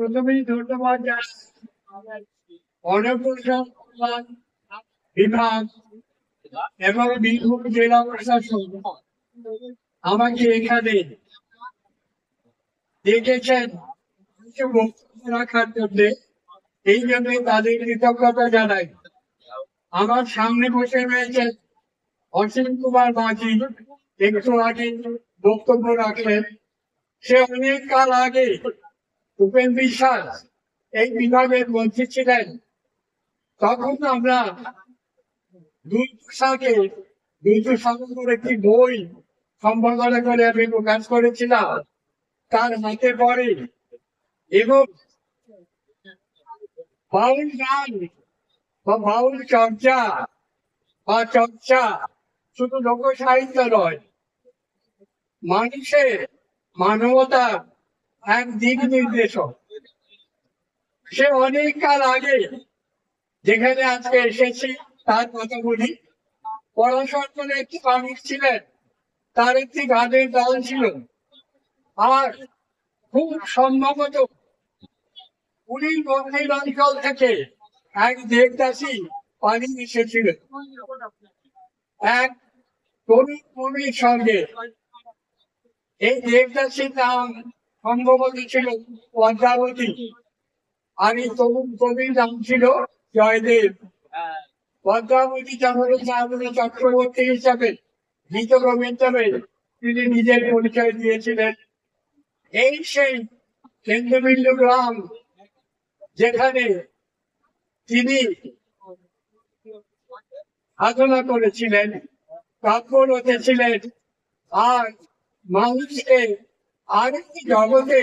প্রথমেই ধন্যবাদ জানাই অন্নপ্রসন্ন বিভাগ এবং বীরভূম জেলা প্রশাসন আমাকে এখানে ডেকেছেন বক্তব্য রাখার জন্য। এই জন্য তাদের কৃতজ্ঞতা জানাই। আমার সামনে বসে রয়েছেন অসীম কুমার মাঝি, একটু আগে বক্তব্য রাখলেন। সে অনেক কাল আগে উপেন বিশ্বাস এই বিভাগের মন্ত্রী ছিলেন। তখন আমরা একটি বই সম্পাদনা করে আমি প্রকাশ করেছিলাম তার হাতে পড়ে, এবং বাউল গান বা বাউল চর্চা বা চর্চা শুধু লোক সাহিত্য নয়, মানুষের মানবতার এক দিক নির্দেশক। সে অনেক কাল আগে যেখানে আজকে এসেছি তার কথা বলি। পড়াশোনা একটি মানুষ ছিলেন, তার একটি গানের দল ছিল, আর খুব সম্ভবত পুরীর মন্দির অঞ্চল থেকে এক দেবদাসী পানি এসেছিল এক তরুণ কবির সঙ্গে। এই দেবদাসীর নাম সম্ভবত ছিল পদ্মাবতী, আর এই তরুণ কবির নাম ছিল জয়দেব। পদ্মাবতী চক্রবর্তী হিসাবে গীত গোবিন্দে তিনি নিজের পরিচয় দিয়েছিলেন। এই সেই কেন্দ্রবিন্দু গ্রাম যেখানে তিনি সাধনা করেছিলেন, কাব্য রচেছিলেন, আর মানুষকে আরেকটি জগতে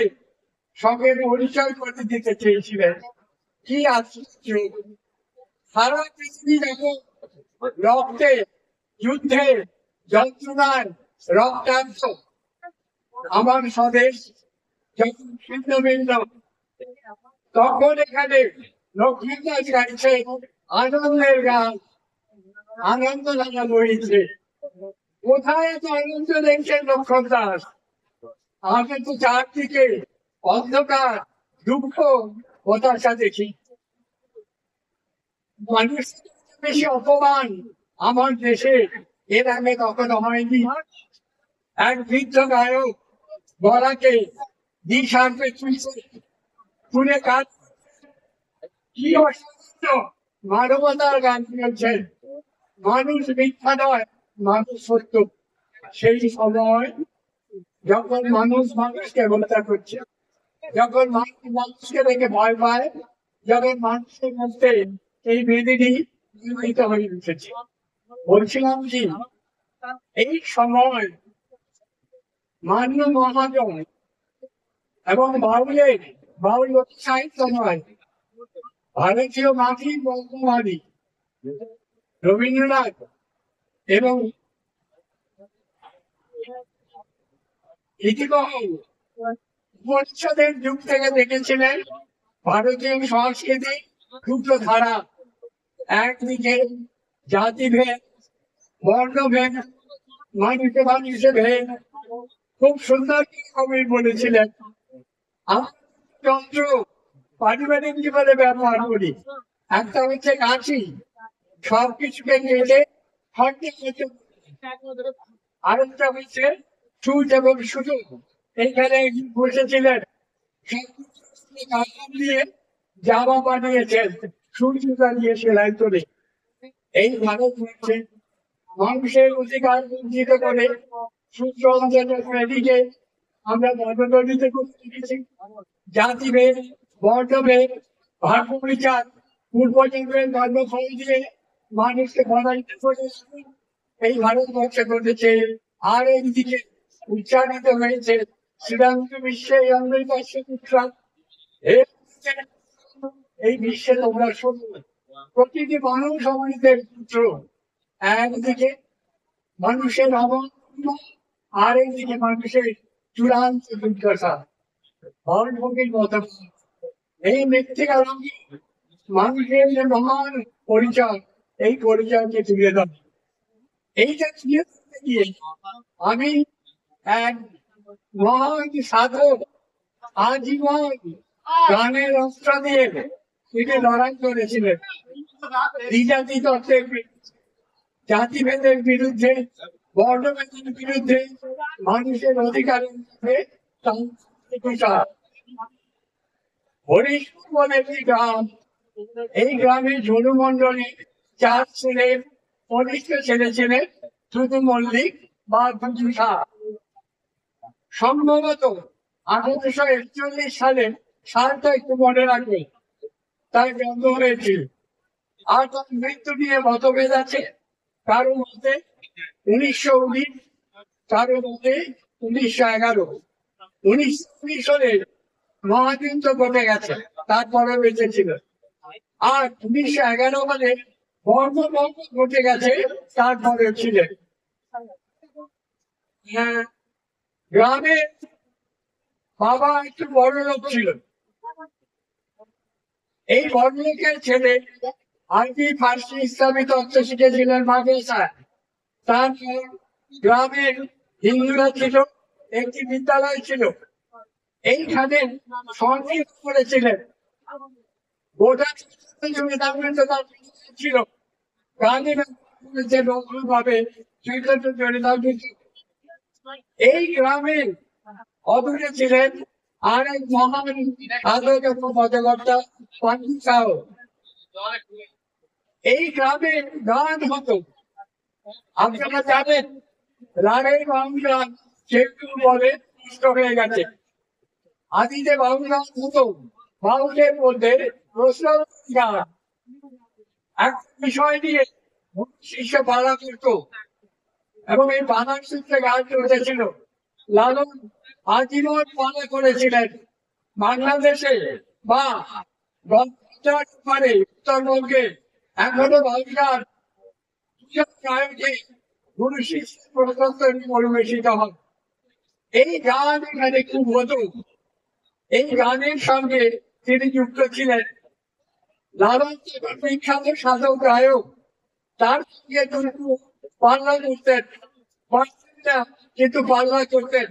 সঙ্গে পরিচয় করে দিতে চেয়েছিলেন। কি আশ্চর্য! সারা পৃথিবী যখন রক্তে, যুদ্ধে, যন্ত্রণায় রক্তাক্ত, আমার স্বদেশ যখন ছিন্নভিন্ন, তখন এখানে লক্ষ্মীদাস গাইছে আনন্দের গান, আনন্দ ধারা বইছে। কোথায় এত আনন্দ দেখছেন লক্ষ্মণ দাস? আমি তো চারদিকে অন্ধকার, দুঃখ, হতাশা দেখি। মানুষ বেশি অপমান আমার দেশে এর আগে কখনো হয়নি। এক বৃদ্ধ গায়ক গলাকে দিশার্পে তুলে কাজ, কি অসাধারণ মানবতার গান শুনেছেন। মানুষ মিথ্যা নয়, মানুষ সত্য। সেই সময় যখন মানুষ মানুষকে হত্যা করছে, যখন মানুষ মানুষকে দেখে ভয় পায়, যখন মানুষের মধ্যে এই বেদিনী নির্মিত হয়ে উঠেছে, বলছিলাম কি এই সময় মান্য মহাজন এবং বাউলের বাউল সাহিত্য নয়, ভারতীয় মাটি বঙ্গমালি রবীন্দ্রনাথ এবং উপনিষদের যুগ থেকে দেখেছিলেন ভারতীয় সংস্কৃতি দুটো ধারা। একদিকে জাতিভেদ, বর্ণভেদ, মানুষে মানুষে ভেদ। খুব সুন্দর কবি বলেছিলেন, যন্ত্র পারিবারিক জীবনে ব্যবহার করি। একটা হচ্ছে কাঁচি, সবকিছুকে কেটে আরেকটা হচ্ছে সুচ এবং সুতো। এইখানে বসেছিলেন দিয়ে জামা বানিয়েছেন, সূর্যটা দিয়ে সেলাই করে। এই ভারতবর্ষে মানুষের অধিকার বঞ্চিত করে সূত্র অঞ্চলকে আমরা মনোনীত করতে শিখেছি। জাতিভেদ, বর্ণভেদ, ভাগ্য বিচার, পূর্বজন্মের কর্মফল দিয়ে মানুষকে প্রণালিত করে এই ভারতবর্ষে ঘটেছে। আর একদিকে উচ্চারিত হয়েছে শ্রীরামকে বিশ্বে এই বিশ্বে তোমরা শুধু প্রতিটি মানব সমাজের পুত্র। একদিকে মানুষের অবস্থ, আর একদিকে মানুষের চূড়ান্ত জিজ্ঞাসা, ভরভোগের মতো। এই মৃত্তিকা রঙী মানুষের যে মহান পরিচয়, এই পরিচয়কে তুলে ধরে। এইটা তুলে ধরতে গিয়ে আমি এক মহান সাধক আজীবন প্রাণের অস্ত্র দিয়ে তিনি লড়াই করেছিলেন দ্বিজাতি তত্ত্বের জাতিভেদের বিরুদ্ধে, বর্ণভেদের বিরুদ্ধে, মানুষের অধিকারের বিরুদ্ধে হরিশপুর বলে একটি গ্রাম। এই গ্রামে ঝলুমন্ডলী 4 ছেলের কনিষ্ঠ ছেলে ছিলেন শুধু মল্লিক বা দুজু শাহ। সম্ভবত 1841 সালে, সালটা একটু মনে রাখবে, তার জন্ম হয়েছিল। আর তার মৃত্যু নিয়ে মতভেদ আছে। কারো মতে 1919, কারো মতে 1911। 1919 সালে মহাযুদ্ধ ঘটে গেছে, তারপরে বেঁচে ছিল। আর 1911 সালে বর্ণভঙ্গ ঘটে গেছে, তারপরে ছিলেন। গ্রামে বাবা একটু বড় লোক ছিল। এই বড় লোকের ছেলে আরবি, ফার্সি, ইসলামী তত্ত্ব শিখেছিলেন মাদ্রাসায়। তারপর গ্রামের হিন্দুরা ছিল, একটি বিদ্যালয় ছিল। এইখানে সঙ্গীত করেছিলেন। গোটা ছিল গানের ভাবে। এই গ্রামে অদূরে ছিলেন আর এক মহান পদকর্তা পণ্ডিত সাহ। এই গ্রামে গান হতো। আপনারা জানেন রানের বাংলা যেটু বলে নষ্ট হয়ে গেছে। আদিতে বাংলা হতো, বাউলের মধ্যে প্রশ্ন গান। এক বিষয় নিয়ে শিষ্য পালা করত এবং এই বানার সূত্রে গান চলেছিল। লালন আজীবন পালা করেছিলেন বাংলাদেশে বা উত্তরবঙ্গে। এখনো বাংলার গুরু শিষ্য পরিবেশিত হয়। এই গান এখানে খুব হতো। এই গানের সঙ্গে তিনি যুক্ত ছিলেন। লালন বিখ্যাত সাধক গায়ক, তার সঙ্গে কিন্তু পাল্লা করতেন, কিন্তু পাল্লা করতেন।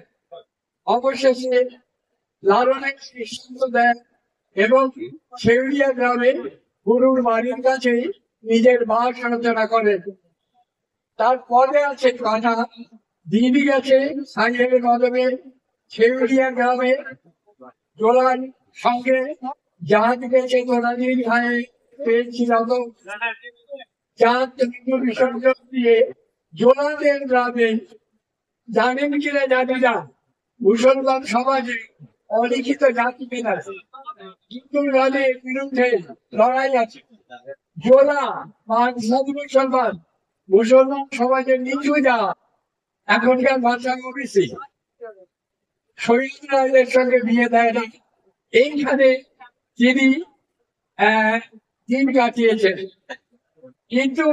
অবশেষে লালনের সিদ্ধান্ত দেন এবং শেউলিয়া গ্রামে গুরুর বাড়ির কাছে নিজের বাস রচনা করেন। তারপরে আছে কথা, দিদি গেছে সাইয়ের কদমে শেউলিয়া গ্রামে জোলার সঙ্গে জাহাজ গেছে গোলাজির ঘায়ে পেয়েছিল। জাহাজ বিসর্জন দিয়ে জোলাদের গ্রামে, জানেন কিনা জানি না, মুসলমান সমাজে অলিখিত জাতি কিনা হিন্দু রাজের বিরুদ্ধে লড়াই আছে। জোলা বা সাধু মুসলমান, মুসলমান সমাজের নিচু যা এখনকার ভাষা ওবিসি, শহীদ রাজের সঙ্গে বিয়ে দেয় না। এইখানে তিনি দিন কাটিয়েছেন। কিন্তু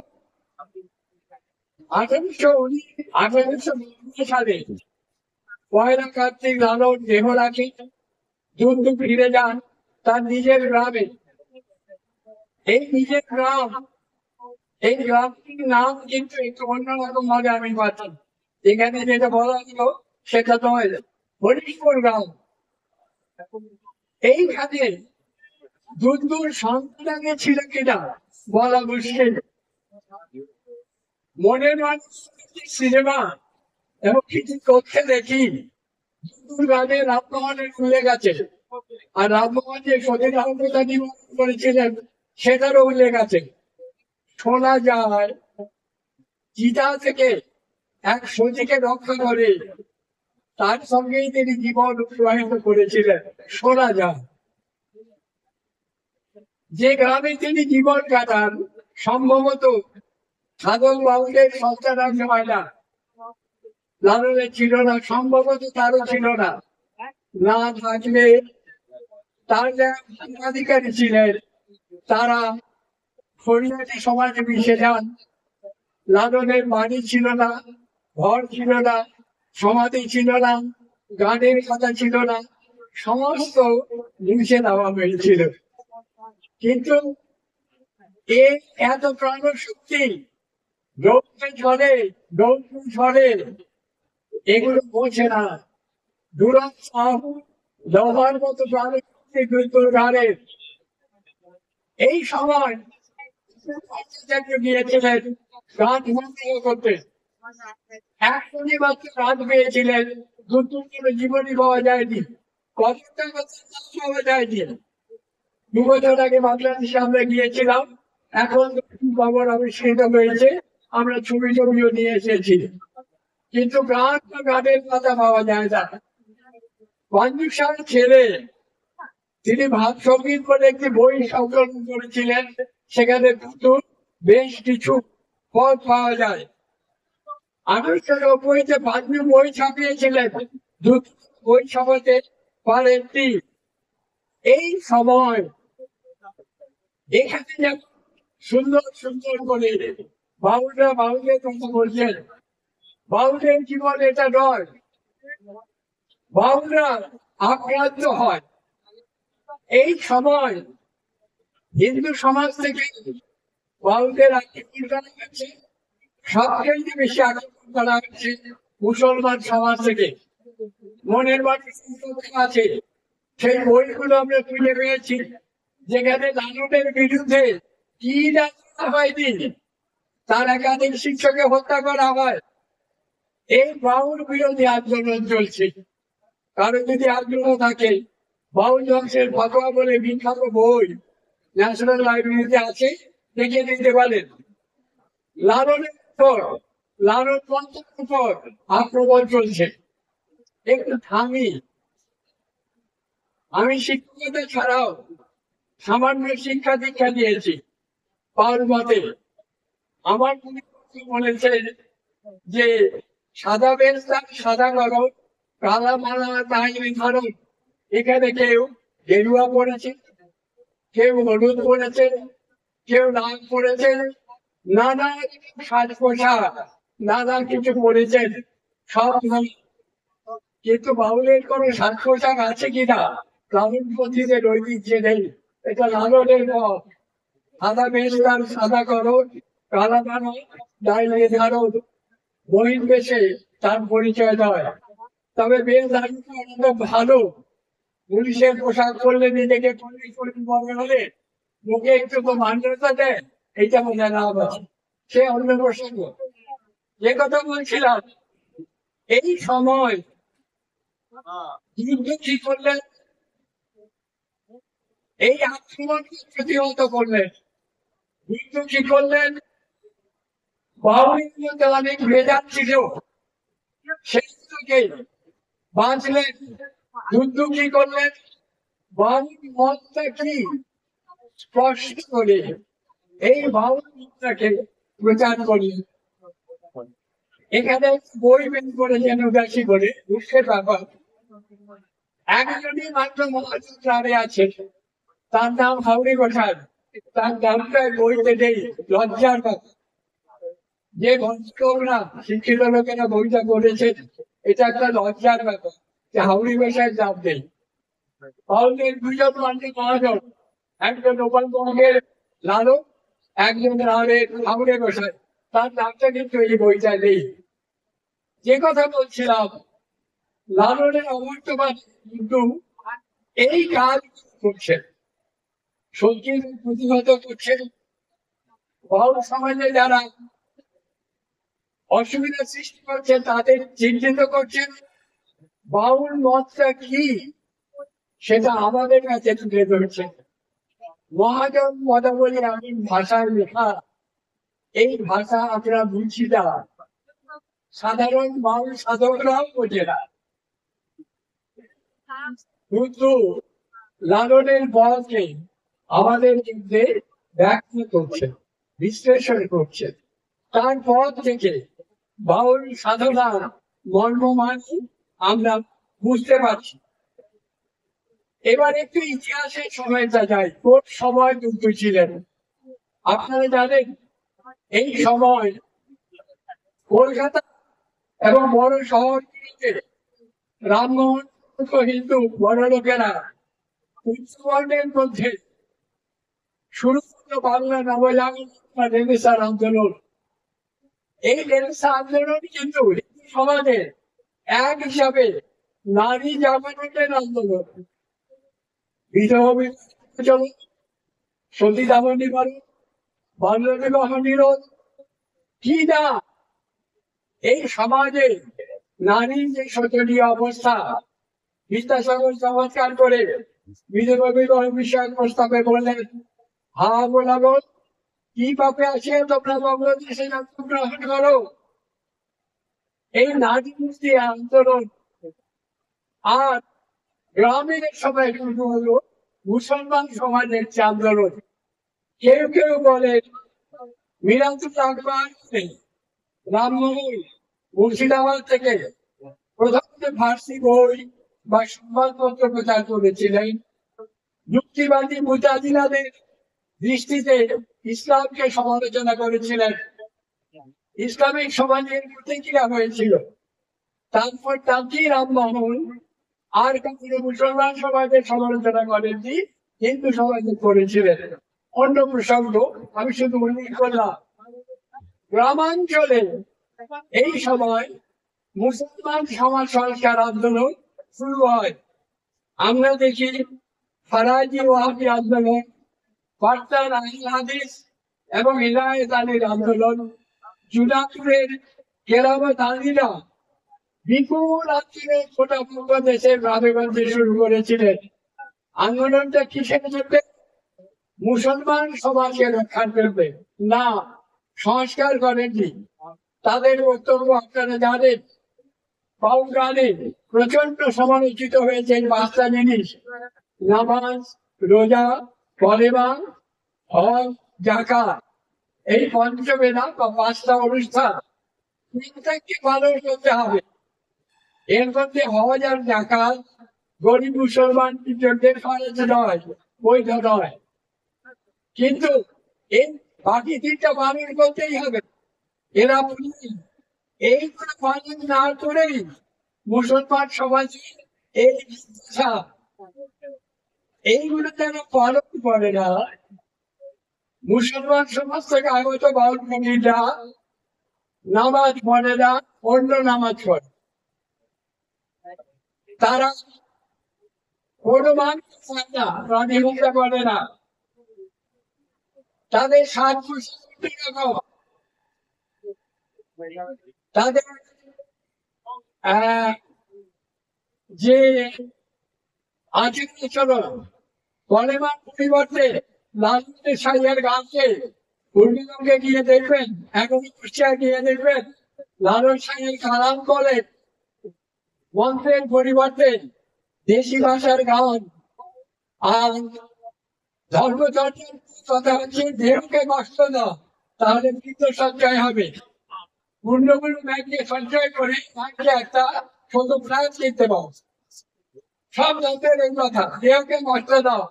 1819 সালে 1 কার্তিক লালন দেহ রাখে, যুদ্ধ ফিরে যান তার নিজের গ্রামে। এই নিজের গ্রাম, এই গ্রামটির নাম কিন্তু একটু অন্যরকম ভাবে আমি পাচ্ছি। এখানে যেটা বলা হলো সেটা নয়, হরিশপুর গ্রাম। এইখানে দুর্দূর সন্তানে ছিল কিনা বলা মুশকিল। মনের মানুষ সিনেমা এবং কিছু তথ্যে দেখি গ্রামে রামমোহনের উল্লেখ আছে, আর রামমোহন যে সতীদাহতা নিবারণ করেছিলেন সেটারও উল্লেখ আছে। শোনা যায় চিতা থেকে এক সতীকে রক্ষা করে তার সঙ্গেই তিনি জীবন অতিবাহিত করেছিলেন, শোনা যায়। যে গ্রামে তিনি জীবন কাটান সম্ভবত সাধক বাবুদের সন্তান হয় না, লালনের ছিল না, সম্ভবত তারও ছিল না। না থাকলে তার যারা অধিকারী ছিলেন তারা ফরিয়াদি সমাজে মিশে যান। লালনের বাড়ি ছিল না, ঘর ছিল না, সমাধি ছিল না, গানের কথা ছিল না, সমস্ত মুছে দেওয়া হয়েছিল। কিন্তু এত প্রাণশক্তি রৌদ্রে ঝড়ে, রৌদ্র ঝড়ে এগুলো বোঝে না। দুরন্ত লোহার মতো প্রাণশক্তি গানের এই সময় ভট্টাচার্য গিয়েছিলেন গান সংগ্রহ করতে। এখনই মাত্র গান পেয়েছিলেন, নতুন করে জীবনী পাওয়া যায়নি, কতটা কথা পাওয়া যায়নি। 2 বছর আগে বাংলাদেশে আমরা গিয়েছিলাম, এখন খবর আবিষ্কৃত হয়েছে, আমরা ছবি ছবিও নিয়ে এসেছি, কিন্তু গান বা গানের কথা পাওয়া যায় না। পাঞ্জুসার ছেলে তিনি ভাব সঙ্গীত বলে একটি বই সংকলন করেছিলেন, সেখানে বেশ কিছু পদ পাওয়া যায়। 1890-তে পাঞ্জু বই ছাপিয়েছিলেন, বই ছাপাতে পারেননি। এই সময় এখানে যেমন সুন্দর সুন্দর করে বাউলরা বাউলের কথা বলছেন, বাউলের জীবন এটা নয়। বাউলরা আক্রান্ত হয় এই সময় হিন্দু সমাজ থেকে, বাউলদের আক্রমণ করা হচ্ছে, সবচেয়ে বেশি আক্রমণ করা হচ্ছে মুসলমান সমাজ থেকে। মনের বাড়ি আছে, সেই বইগুলো আমরা খুঁজে পেয়েছি, যেখানে লালনের বিরুদ্ধে কি করা হয়নি, তার একাধিক শিক্ষককে হত্যা করা হয়। এই বাউল বিরোধী আন্দোলন চলছে। কারো যদি আগ্রহ থাকে, বাউল ধ্বংসের ফতোয়া বলে বিখ্যাত বই ন্যাশনাল লাইব্রেরিতে আছে, দেখে নিতে পারেন। লালনের পর, লালন পন্থার উপর আক্রমণ চলছে, একটু থামি। আমি শিক্ষকতা ছাড়াও সামান্য শিক্ষা দীক্ষা দিয়েছি পারমতে। আমার বলেছে যে সাদা বেশ সাদা করো, কালা মালা তাই ধরো। এখানে কেউ গেরুয়া পড়েছে, কেউ হলুদ পড়েছে, কেউ লাল পড়েছেন, নানা সাজ পোশাক, নানা কিছু পড়েছেন, সব। কিন্তু বাউলের কোন সাজ পোশাক আছে কিনা লালন পন্থীদের ঐতিহ্যে নেই। এটা লালনের পথ। সাদা বেশ তার সাদা করো, কালা মানো ডাইলে ধরো, বহির বেশে তার পরিচয় দেয়। তবে বেশ ধারণ ভালো, পুলিশের পোশাক পরলে নিজেকে পুলিশ মনে হলে মুখে একটু মান্যতা দেয়, এইটা মনে না হয়, সে অন্য প্রসঙ্গ। যে কথা বলছিলাম, এই সময় যুদ্ধ কি করলেন, এই আক্রমণকে প্রতিহত করলেন। যুদ্ধ কি করলেন, বাউলের মধ্যে অনেক ভেদাত ছিল, সেই থেকে বাঁচলেন। যুদ্ধ কি করলেন, বাউল মতটা কি স্পষ্ট করে এই বাউল মতটাকে প্রচার করলেন। এখানে বই বের করেছেন উদাসী করে, দুঃখের ব্যাপার। একজনই মাত্র মহারাষ্ট্রে আছে, তার নাম হাওড়ি ঘোষাল। তার নামটা বইতে নেই, লজ্জার কথা। যে ভদ্রলোকরা, শিক্ষিত লোকেরা বইটা করেছেন, এটা একটা লজ্জার ব্যাপার যে হাওড়ি ঘোষাল নাম নেই। বাউলের 2 জন মাননীয় মহাজন, একজন উপান্তঙ্গের লালন, একজন হাওড়ে ঘোষাল, তার নামটা কিন্তু এই বইটা নেই। যে কথা বলছিলাম, লালনের অবর্তমান কিন্তু এই কাজ করছেন, সত্যির প্রতিহত করছেন। বাউল সমাজে যারা অসুবিধা সৃষ্টি করছেন তাদের চিহ্নিত করছেন। বাউল মতটা কি সেটা আমাদের কাছে তুলে ধরছেন। মহাজন পদাবলী এমন ভাষায় লেখা, এই ভাষা আমরা বুঝি না, সাধারণ বাউল সাধকরাও বোঝে না। কিন্তু লালনের বলকে আমাদের মধ্যে ব্যাখ্যা করছে, বিশ্লেষণ করছে, তার পর থেকে বাউল সাধনা মর্মমানি আমরা বুঝতে পারছি। এবার একটু ইতিহাসের সময়টা যাই, কোন সময় যুদ্ধ ছিলেন। আপনারা জানেন এই সময় কলকাতা এবং বড় শহরগুলিতে রামমোহন হিন্দু বড় লোকেরা উচ্চবর্ণের মধ্যে শুরু করলো বাংলা নবজাগরণ বা রেনেসাঁ আন্দোলন। এই রেনেসাঁ আন্দোলন কিন্তু হিন্দু সমাজের এক হিসাবে নারী জাগরণের আন্দোলন। বিধবা চলো, সতীদাহ নিবারণ, বাল্য বিবাহ নিরোধ, কি না এই সমাজে নারীর যে শোচনীয় অবস্থা বিদ্যাসাগর চমৎকার করে বিধবা বিবাহ বিষয়ক প্রস্তাবে বললেন, হা বলাবো কি পাপে আছে তোমরা বাংলাদেশে জন্মগ্রহণ করো। এই নারী মুক্তি আন্দোলন আর গ্রামের সবাই শুরু হলো মুসলমান সমাজের যে আন্দোলন। কেউ কেউ বলেন মিরাজুল আকবর রামমোহন মুর্শিদাবাদ থেকে প্রথমত ফার্সি বই বা সংবাদপত্র প্রচার করেছিলেন। যুক্তিবাদী মুজাহিদিনের দৃষ্টিতে ইসলামকে সমালোচনা করেছিলেন, ইসলামিক সমাজের প্রতিক্রিয়া হয়েছিল। তারপর তাঁতি রামমোহন আর কখনো মুসলমান সমাজের সমালোচনা করেননি, হিন্দু সমাজে করেছিলেন। অন্য প্রসঙ্গ আমি শুধু উল্লেখ করলাম, গ্রামাঞ্চলে এই সময় মুসলমান সমাজ সংস্কার আন্দোলন শুরু হয়। আমরা দেখি ফারাজি ওয়াহাবি আন্দোলন, পাটনার আহলে হাদিস এবং ইনায়েত আলীর আন্দোলন, জুনাপুরের কেরামত আলীরা বিপুল আন্দোলন গোটা বাংলাদেশের গ্রামেগঞ্জে শুরু করেছিলেন। আন্দোলনটা কিসের জন্য? মুসলমান সমাজকে রক্ষার জন্য না, সংস্কার করেননি। তাদের বক্তব্য আপনারা জানেন, বাউগানে প্রচন্ড সমালোচিত হয়েছে পাঁচটা জিনিস: নামাজ, রোজা, কলেমা, হজ, যাকাত। এই পঞ্চমেধা বা পাঁচটা অনুষ্ঠান প্রত্যেককে পালন করতে হবে। এর মধ্যে হজ আর যাকাত গরিব মুসলমান জন্য খরচ নয়, বৈধ নয়, কিন্তু এই বাকি তিনটা পালন করতেই হবে। এরা এইগুলো পালন না করেই মুসলমান সমাজে এই এইগুলো যেন পালন করে না, মুসলমান সমাজ থেকে আগত বাউল কবিরা নামাজ পড়ে না, অন্য নামাজ পড়ে। তারা কোনো মানুষ চায় না, প্রাণী হত্যা করে না। তাদের সাত তাদের যে আচরণ কলেমার পরিবর্তে লালনের সাইয়ের গাছকে পূর্ণিমাকে গিয়ে দেখবেন, এখন কুষ্টিয়ায় গিয়ে দেখবেন লালন সাইয়ের কালাম করে মন্ত্রের পরিবর্তে দেশি ভাষার গান। আর ধর্মচর্চার কথা হচ্ছে দেহকে কষ্ট দাও, তাহলে বৃত্ত সঞ্চয় হবে। পূর্ণগুলো ব্যাংকে সঞ্চয় করে ব্যাংকে একটা ছোট ফ্ল্যাট কিনতে পাও। সব ধর্মের এই কথা, দেহকে কষ্ট দাও।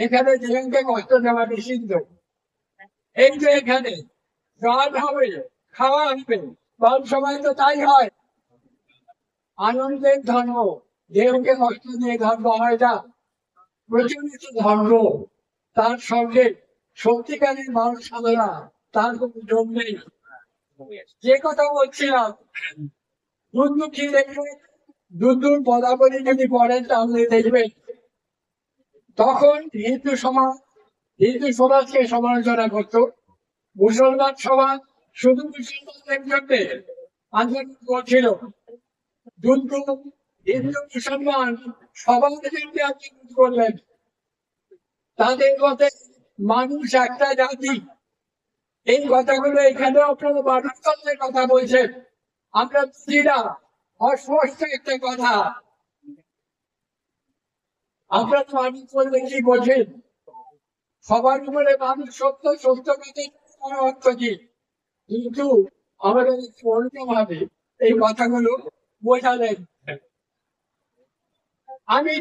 এখানে দেহকে কষ্ট দেওয়া নিষিদ্ধ। এই যে এখানে গান হবে, খাওয়া হবে, সব সময় তো তাই হয়। আনন্দের ধর্ম, দেহকে কষ্ট দিয়ে ধর্ম হয় না। প্রচলিত ধর্ম, তার সঙ্গে সত্যিকারের মানুষ সাধনা, তার কোনো যোগ নেই। যে কথা বলছিলাম, দুর্দুঃখী দেখবেন, দুর্দুর পদাবলী যদি পড়েন তাহলে দেখবেন তখন হিন্দু সমাজকে সমালোচনা করত। মুসলমান সমাজ শুধু মুসলমানদের জন্য আন্দোলন করছিল। দুর্দু হিন্দু মুসলমান সবার জন্য আন্দোলন করলেন। তাদের মতে মানুষ একটা জাতি। এই কথাগুলো এখানে আপনারা মানবতন্ত্রের কথা বলছেন, আমরা বুঝি না, অস্পষ্ট একটা কথা। আপনারা মানুষ বললে কি বোঝেন? সবার উপরে মানুষ সত্য, সত্য কথা অর্থ কি? কিন্তু আমাদের অন্যভাবে এই কথাগুলো বোঝালেন। আমি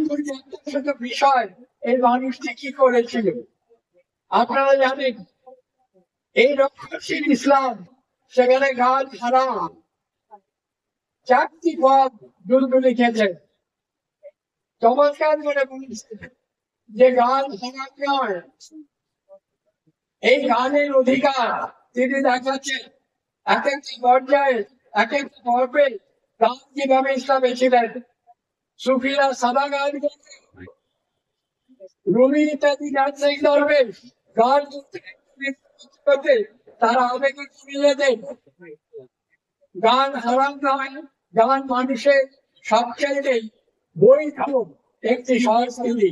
শুধু বিষয় এই মানুষটি কি করেছিল আপনারা জানেন। এই রক্ষণশীল ইসলাম, সেখানে গান হারাম। 4টি পদ দুর্গ লিখেছে, চমৎকার করে বলেছে যে গান হারাম নয়। এই গানের অধিকার তিনি দেখাচ্ছেন এক একটা পর্যায়ে, এক একটা পর্বে গান কিভাবে ইসলামে ছিলেন। সুফিরা সাদা গান করতেন, রুমি ইত্যাদি রাজনৈতিক দরবেশ গান করতে তারা আবেগে মিলে দেয়। গান হারাম নয়, গান মানুষের সবচাইতে বৈধ একটি সংস্কৃতি।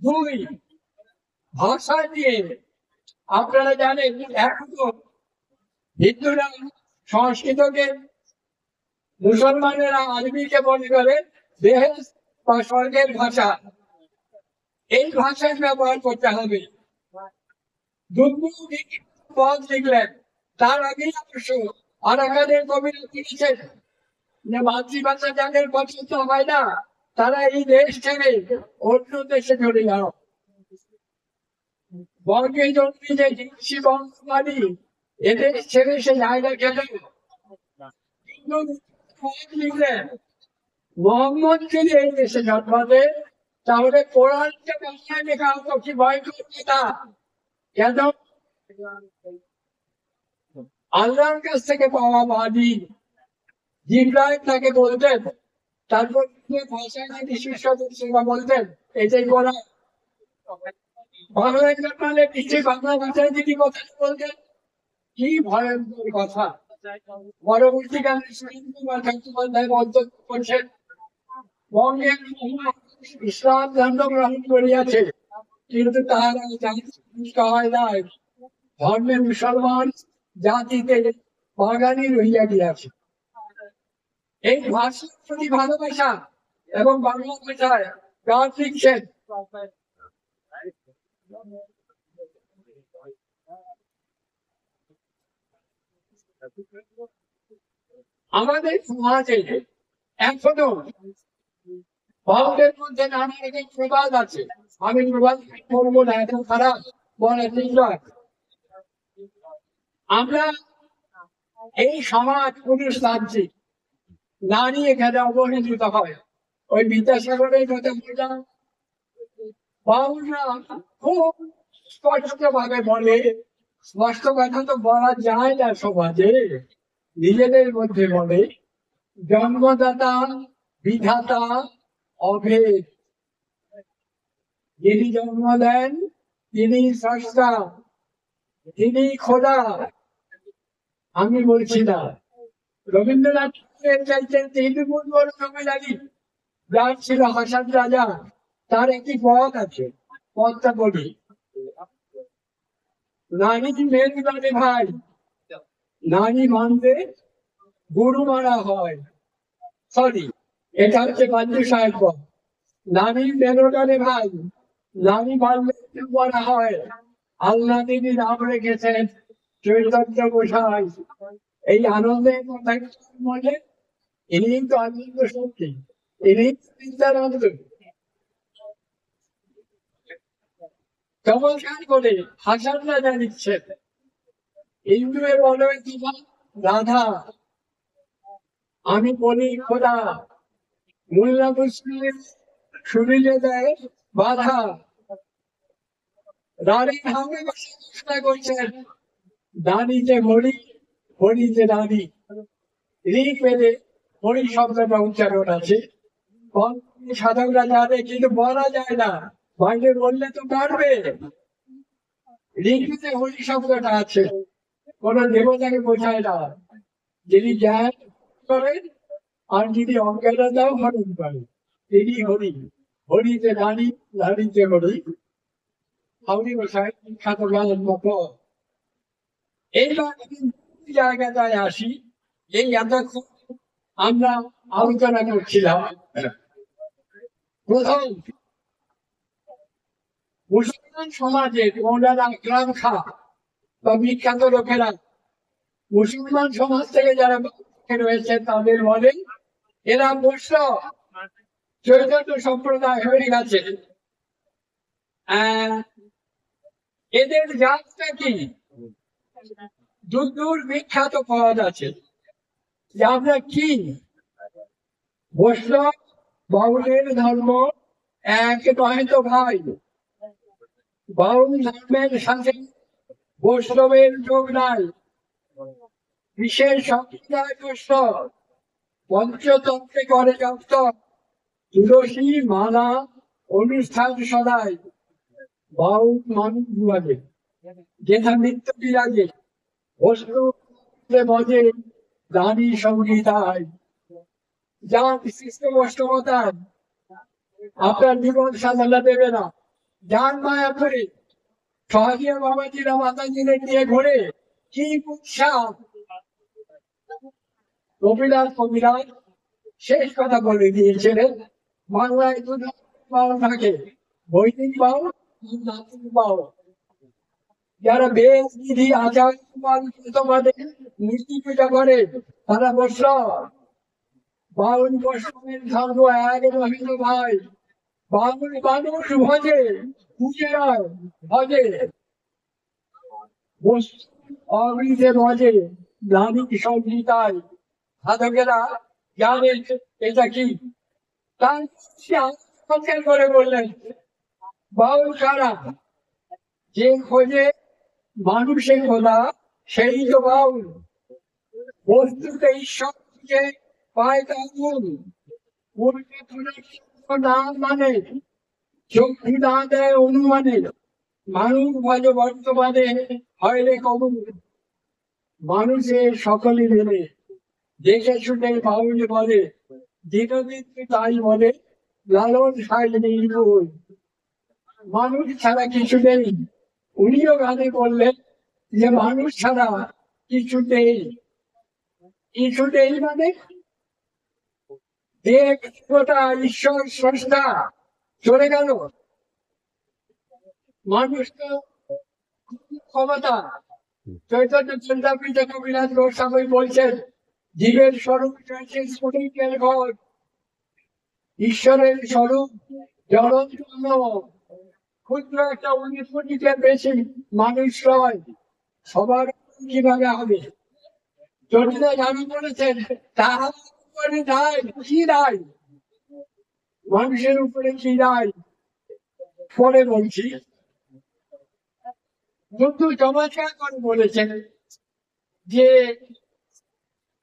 দুই, ভাষা নিয়ে আপনারা জানেন এখনো হিন্দুরা সংস্কৃতকে, মুসলমানেরা আরবিকে মনে করে দেহের বা স্বর্গের ভাষা। এই ভাষার ব্যবহার করতে হবে। পদ লিখলেন, তার আগে অবশ্য আরাকানের কবিরা লিখেছেন যে মাতৃভাষা যাদের পছন্দ হয় না তারা এই দেশ ছেড়ে অন্য দেশে চলে যাও। বর্গে জন্মে যে হিংসি বংশবাদী এদেশ ছেড়ে সে জায়গা গেল। কিন্তু লিখলেন মোহাম্মদ যদি এই দেশে জন্মাতে তাহলে কোরআনকে বাংলায় লেখা হতো, কি ভয় করছে তা? কেন? আল্লাহর কাছ থেকে পাওয়া বাণী জিবরাইল তাকে বলতেন, তারপর ভাষায় নাকি শিষ্যদের সেবা বলতেন, এটাই কোরআন। বাংলায় জন্মালে নিশ্চয়ই বাংলা ভাষায় যদি কথা বলতেন, কি ভয়ঙ্কর কথা। পরবর্তীকালে সুরেন্দ্র চট্টোপাধ্যায় মন্তব্য করছেন, বঙ্গের ইসলাম ধর্ম গ্রহণ করিয়াছে কিন্তু তাহারা জাতি হয় নাই, ধর্মের মুসলমান জাতিতে বাঙালি রইয়া গিয়াছে। এই ভাষার প্রতি ভালোবাসা এবং বাংলা ভাষায় গান লিখছেন। আমাদের সমাজে এখনো ভারতের মধ্যে নানা রকম প্রবাদ আছে। আমি প্রবাদ বলবো না, এত খারাপ বলে ঠিক নয়। আমরা এই সমাজ পুরুষতান্ত্রিক, নারী এখানে অবহেলিত হয়। ওই বিদ্যাসাগরের কথা বললাম, বাউলরা খুব স্পষ্ট ভাবে বলে, স্পষ্ট কথা তো বলা যায় না সমাজে, নিজেদের মধ্যে বলে, জন্মদাতা বিধাতা অভেদ, যিনি জন্ম দেন তিনি স্রষ্টা, তিনি খোদা। আমি বলছি না, রবীন্দ্রনাথ চাইছেন তিনি বড় কবি জানি, যার ছিল হাসান রাজা, তার একটি পদ আছে, পদটা বলি, নারী মেঘ মানে ভাই, নারী মানবে গুরু মারা হয়। সরি, এটা হচ্ছে বাঞ্জু সাহেব পদ। নারী মেরোটারে ভাই, নারী মানবে মারা হয়। আল্লাহ তিনি নাম রেখেছেন চৈতন্য গোসাই। এই আনন্দের কথা মনে, ইনি তো আনন্দ শক্তি, ইনি চিন্তানন্দ। চমৎকার করে হাসান রাজা লিখছেন, হিন্দুয়ে বলো তোমার রাধা, আমি বলি খোদা, মোল্লা মুসলিম শুনিলে দেয় বাধা। রানী হামে চেষ্টা করছেন, দাঁড়িতে হরি, হরিতে রানী। ঋগ্বেদে হরি শব্দটা উচ্চারণ আছে, সাধকরা জানে কিন্তু বলা যায় না, বাইরে বললে তো পারবে। ঋগ্বেদে হরি শব্দটা আছে, কোন দেবতাকে বোঝায় না, যিনি জ্ঞান করেন আর যিনি অজ্ঞানতাও হরণ করেন তিনি হরি। হরিতে রানী, রানীতে হরি। হাউরি বসায় বিখ্যাত গানের মতো। এইবার জায়গাটায় আসি, এই এতক্ষণ আমরা আলোচনা করছিলাম প্রথম মুসলমান সমাজের মৌলানা আকরাম খাঁ বা বিখ্যাত লোকেরা মুসলমান সমাজ থেকে যারা রয়েছেন তাদের বলেন এরা বৈষ্ণব চৈতন্য সম্প্রদায় হয়ে গেছে। এদের জাতটা কি? দূর বিখ্যাত পদ আছে যে আমরা কি বৈষ্ণব বাউলের ধর্ম এক নয় তো ভাই, বাউল ধর্মের সাথে বৈষ্ণবের যোগ নাই। বিশেষ সম্প্রদায় বৈষ্ণব পঞ্চতন্ত্রে করে যত তুলসী মালা অনুষ্ঠান সদাই বহুত মানুষ লাগে, যেথা নৃত্য বিরাজে বস্তু বজে দানি সঙ্গীতায় যার সৃষ্ট অষ্টমতায় আপনার জীবন সাজানো দেবে না। যার মায়া করে সহজে বাবাজিরা মাতাজিদের নিয়ে ঘুরে কি উৎসাহ। রবিরাজ কবিরাজ শেষ কথা বলে দিয়েছিলেন, বাংলায় দু বাউল থাকে, বৈদিক বাউল, নাতিক বাউল। যারা বেশ বিধি আচার তোমাদের মূর্তি পূজা করে তারা বসল বাউল বৈষ্ণবের ধর্ম এক রহিল ভাই। বাউল মানুষ ভজে পুজে নয় ভজে, অমৃতে ভজে গ্লানিক সংহিতায়। সাধকেরা জানেন এটা কি, তার করে বললেন বাউল কারা? যে খোঁজে মানুষের খোদা সেই তো বাউল। বস্তুতে ঈশ্বরকে পায় তাগুন না মানে চক্ষু না দেয় অনুমানে। মানুষ ভালো বর্তমানে হয়লে কমন মানুষের সকলে মেনে দেখে শুনে বাউল বলে দিনদিন তাই বলে লালন সাই নির্ভুল। মানুষ ছাড়া কিছু নেই। উনিও গানে বললেন যে মানুষ ছাড়া কিছু নেই। কিছু নেই মানে গোটা ঈশ্বর স্রষ্টা চলে গেল। মানুষ তো ক্ষমতা। চৈতন্য চন্দ্রাপিতা কবিরাজ গোস্বামী বলছেন জীবের স্বরূপ রয়েছে স্ফটিকের ঘর, ঈশ্বরের স্বরূপ জলন্ত ক্ষুদ্র একটা 19 কোটির বেশি মানুষ নয়। সবার কিভাবে হবে? চটিদা জানি বলেছেন তাহার উপরে দায় কি দায়, মানুষের উপরে কি দায় পরে বলছি। কিন্তু চমৎকার করে বলেছেন যে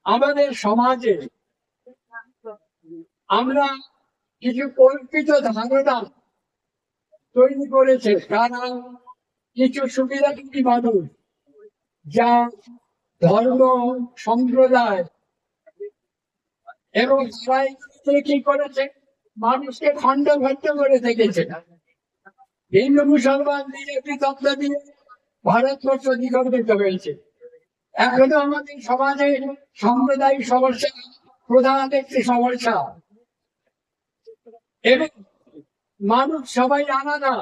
আমাদের সমাজে আমরা কিছু কল্পিত ধারণা তৈরি করেছে কারণ কিছু সুবিধাভোগী মানুষ, যা ধর্ম সম্প্রদায় এবং কি করেছে মানুষকে খণ্ড ভট্ট করে থেকেছে। হিন্দু মুসলমান দিয়ে তত্ত্ব দিয়ে ভারতবর্ষ দ্বিখণ্ডিত হয়েছে। এখনো আমাদের সমাজে সাম্প্রদায়িক সমস্যা প্রধান একটি সমস্যা এবং মানুষ সবাই আলাদা।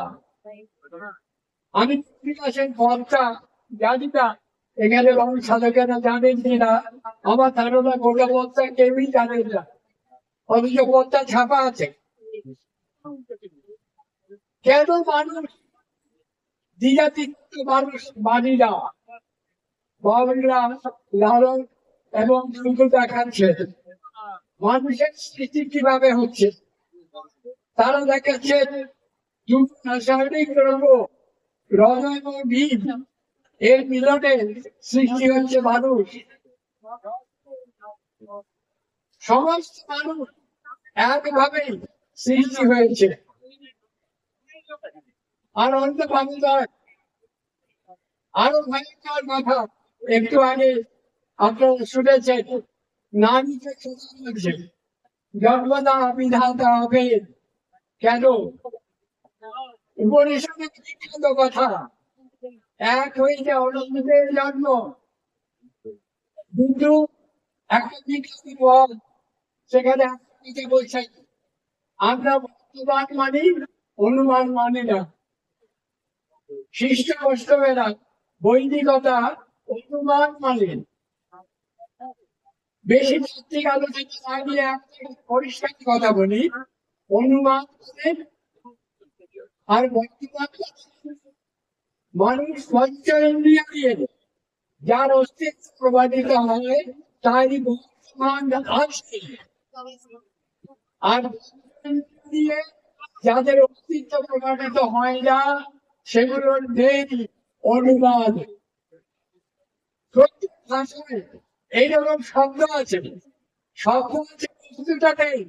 আমি বিকাশের পথটা জানি না, এখানে বহু সাধকেরা জানেন কিনা আমার ধারণা গোটা পথটা কেউই জানেন না, অথচ পথটা ছাপা আছে। কেন মানুষ দ্বিজাতি মানুষ মানি না? বাউলরা লালন এবং শুধু দেখাচ্ছে মানুষের সৃষ্টি কিভাবে হচ্ছে। তারা দেখাচ্ছে রাসায়নিক দ্রব্য রস এবং বীজ এর মিলনে সৃষ্টি হচ্ছে মানুষ। সমস্ত মানুষ একভাবে সৃষ্টি হয়েছে, আর অন্য ভাবে নয়। আরো ভয়ঙ্কর কথা একটু আগে আপনারা শুনেছেন, নারীকে হচ্ছে জন্মদা বিধাতা হবে কেন? উপনিষদের বিখ্যাত কথা, এক হয়েছে অনন্তের জন্ম। কিন্তু একটা বিখ্যাত পদ সেখানে বলছে আমরা বর্তমান মানি, অনুমান মানি না। শিষ্ট বৈষ্ণবেরা বৈদিকতা অনুমান মানেন। বেশি তাত্ত্বিক আলোচনা না নিয়ে পরিষ্কার কথা বলি, অনুমান আর বর্তমান মানুষ পঞ্চ ইন্দ্রিয় দিয়ে যার অস্তিত্ব প্রমাণিত হয় তারই বর্তমান আসছে। আর দিয়ে যাদের অস্তিত্ব প্রমাণিত হয় না সেগুলোর নেই অনুবাদ। প্রত্যেক ভাষায় এইরকম শব্দ আছে, শব্দ আছে বস্তুটা নেই।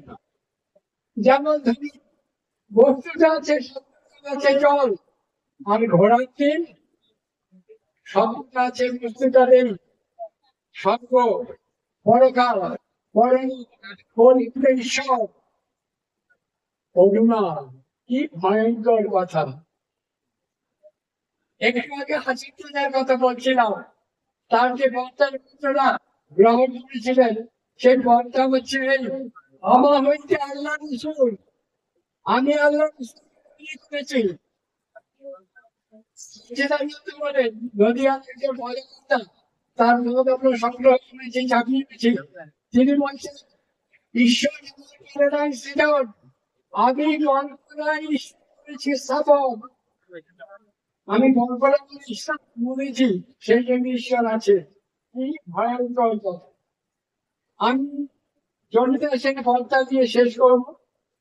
যেমন ধরি বস্তুটা আছে, শব্দটা আছে জল, আর ঘোড়ার দিন শব্দটা আছে, বস্তুটা নেই। স্বর্গ, পরকাল, ঈশ্বর, অভিমান, কি ভয়ঙ্কর কথা। একটু আগে হাসির কথা বলছিলাম, তার যে বর্তার পুত্ররা গ্রহণ করেছিলেন, সেই বর্তা হচ্ছে এই, আমার হইতে আল্লাহ রসুল, আমি আল্লাহ করেছি। যদি তার মত আমরা সংগ্রহ করেছি, ছাপিয়েছি। তিনি বলছেন ঈশ্বর আমি করেছি স্থাপন, আমি কল্পনা করে ঈশ্বর বলেছি, সেই জন্য ঈশ্বর আছে। কি ভয়ঙ্কর কথা। আমি জমিতে সেটা ফলতা দিয়ে শেষ করবো,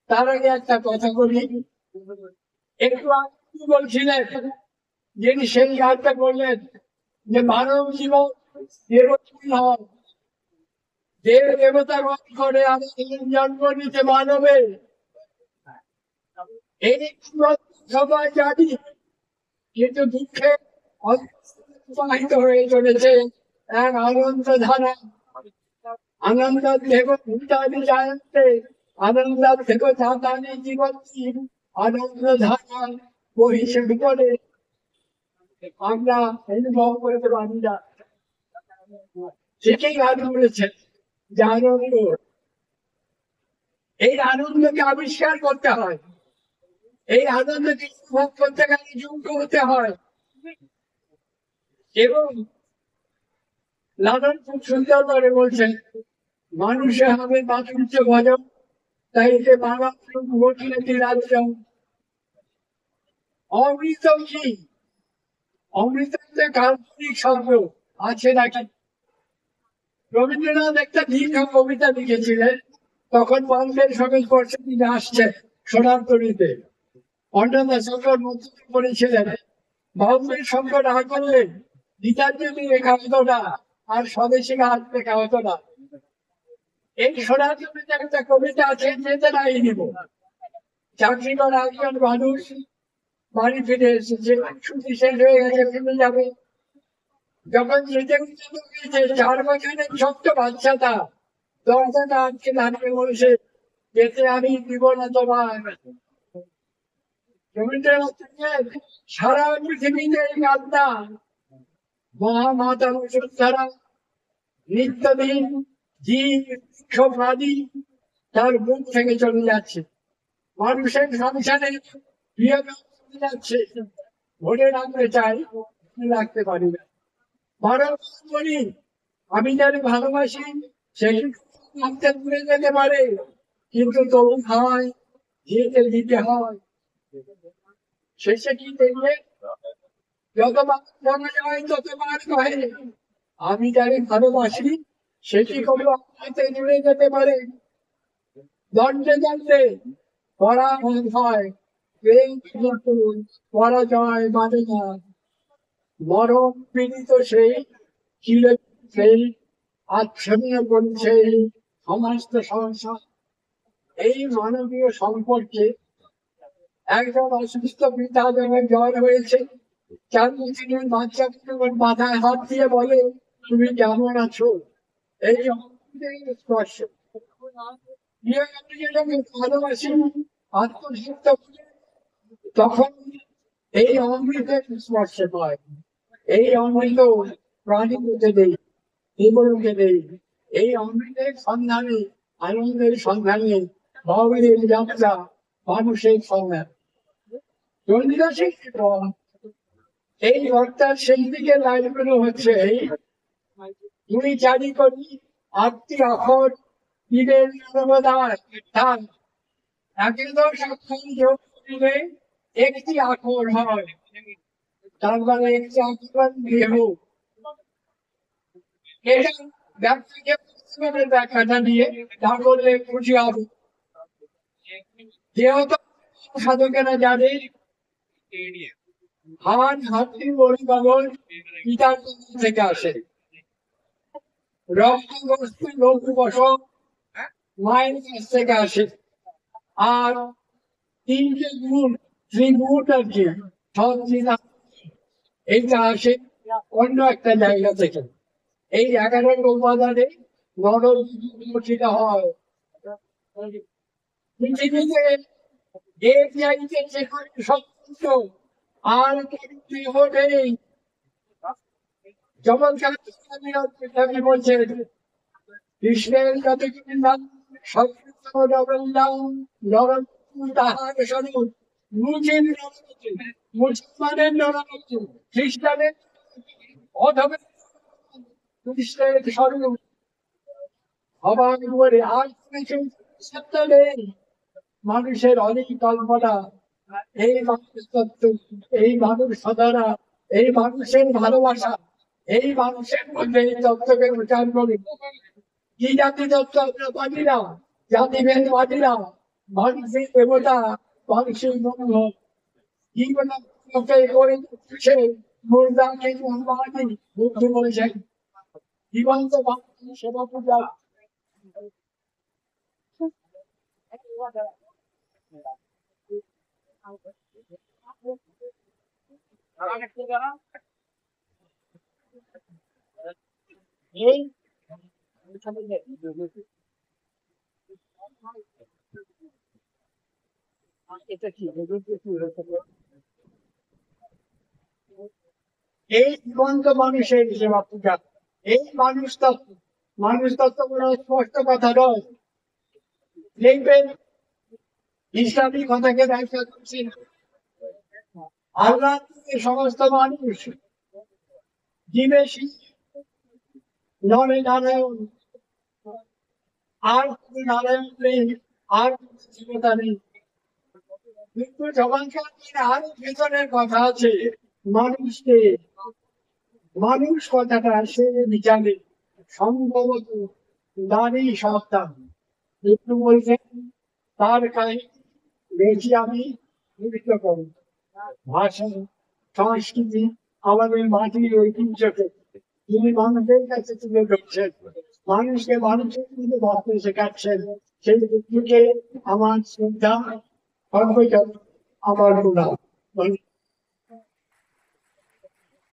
তার আগে একটা কথা বলি। একটু আগে বলছিলেন, যিনি সেই গানটা বললেন যে মানব জীবন হয়, দেব দেবতা গণ করে আমাদের জন্ম নিতে মানবে, এই সবাই জানি, কিন্তু দুঃখে অতিবাহিত হয়ে চলেছে এক আনন্দ ধারা। আনন্দ দেব ভূতানি জানতে, আনন্দ দেব জাতানি জীবনী, আনন্দ ধারা বহিষে বিপদে আমরা অনুভব করতে পারি না। সেটাই গান করেছেন যে আনন্দ, এই আনন্দকে আবিষ্কার করতে হয়, এই আনন্দকে উপভোগ করতে গেলে যোগ্য হতে হয়। এবং লালন খুব সুন্দর করে বলছেন, মানুষে হবে মাধুর্য ভজন, তাই যে মানব ঘটলে রাজ্য। অমৃত কি? অমৃত কাল্পনিক শব্দ আছে নাকি? রবীন্দ্রনাথ একটা দীর্ঘ কবিতা লিখেছিলেন, তখন বাংলাদেশ সমাজ বর্ষে তিনি আসছেন সোনারতরীতে। অন্নদা শঙ্কর মন্তব্য করেছিলেন, বাউলের সংকট না করলে গীতাঞ্জলি লেখা হতো না, আর স্বদেশী গান লেখা হতো না। এই সোনারতরীতে একটা কবিতা আছে, যেতে নাই নিব। চাকরি করা একজন মানুষ বাড়ি ফিরে এসেছে, ছুটি শেষ হয়ে গেছে, ফিরে যাবে। যখন যেতে গেছে, 4 বছরের ছোট্ট বাচ্চাটা দরজাটা আজকে দাঁড়িয়ে বলছে, যেতে আমি দিব না তোমার। রবীন্দ্রনাথ সারা পৃথিবীতে এই গানটা মহামাতা বসুন্ধরা নিত্যদিন জীবী তার মুখ থেকে চলে যাচ্ছে, মানুষের সংসারে প্রিয় যাচ্ছে, ভোটে রাখতে চাই, রাখতে পারি না। বলি আমি যাকে ভালোবাসি সেই রাখতে ভুলে যেতে পারে, কিন্তু তবু হয় যেতে দিতে হয়। শেষে কি দেখবে, যতবার মনে হয় ততবার কহে আমি যাকে ভালোবাসি সেটি কোনো হাতে জুড়ে যেতে পারে। দণ্ডে দণ্ডে পরাভব হয়, পরাজয় মানে না, মরণ পীড়িত সেই চিরে সেই আচ্ছন্ন করছে সমস্ত সংসার। এই মানবীয় সম্পর্কে একজন অসুস্থ পিতা যখন জ্বর হয়েছে, 4 বছরের বাচ্চা মাথায় হাত দিয়ে বলে তুমি কেমন আছো, এই স্পর্শ। ভালোবাসি আত্মসত্য, তখন এই অমৃতের স্পর্শ পায়। এই অমৃত প্রাণীকে দেই, দেবলোকে দেই। এই অমৃতের সন্ধানে, আনন্দের সন্ধানে বাউলের যাত্রা, মানুষের সন্ধান। এই বক্তার সেই দিকে লাইনগুলো হচ্ছে, তুমি জানি করি আত্মী অক্ষর দিনের একটি আখর হয়, তার মানে একটি আখর দেহ। এটা ব্যাখ্যাটা নিয়ে তা করলে খুশি হবে। যেহেতু সাধকেরা জানে হান হাতি বড়ি বাবল পিতার থেকে আসে, রক্ত বস্তু লঘু বসক মায়ের কাছ থেকে আসে, আর তিনটে গুণ ত্রিগুণ আর কি সব চিনা এইটা আসে অন্য একটা জায়গা থেকে। এই 11টা উপাদানে গঠিত হয়। পৃথিবীতে এই চাইতে যেখানে সত্য আর দেহ নেই। যেমন কবি বলছেন কৃষ্ণের যতগুলি নাম সত্য নবল্লাম নরম তাহার স্বরূপ মুজির মুসলমানের নরমতি খ্রিস্টানের অধমে কৃষ্ণের স্বরূপ অবাক করে আর সত্য নেই। মানুষের অনেক কল্পনা, এই মানুষ তত্ত্ব, এই মানুষ সাধনা, এই মানুষের ভালোবাসা, এই মানুষের মধ্যে এই তত্ত্বকে প্রচার করি। কি জাতি তত্ত্ব আমরা মানি না, জাতিভেদ মানি না, মানুষের দেবতা, মানুষের মনোভাব কি করে সে মুর্দাকে মানি বুদ্ধ বলেছেন জীবন্ত মানুষের সেবা পূজা। এই এই জীবন্ত মানুষের সেবা পূজা, এই মানুষ তত্ত্ব কোনো স্পষ্ট কথা নয়। দেখবেন ইসলামী কথাকে ব্যাখ্যা করছেন আল্লাহ সমস্ত মানুষ জীবে নরে নারায়ণ, আর কোন নারায়ণ নেই, আর দেবতা নেই। কিন্তু জবানকার আরো ভেতরের কথা আছে মানুষকে, মানুষ কথাটা সে জানে সম্ভবত নারী সন্তান একটু বলছেন তার কাহিনী বেশি আমি গুরুত্ব করি। ভাষা সংস্কৃতি আমাদের মাটির ঐতিহ্যকে তিনি মানুষের কাছে তুলে ধরছেন, মানুষকে মানুষের মধ্যে ভাবতে শেখাচ্ছেন। সেই দিকে আমার শ্রদ্ধা, সর্বজন আমার গুণা।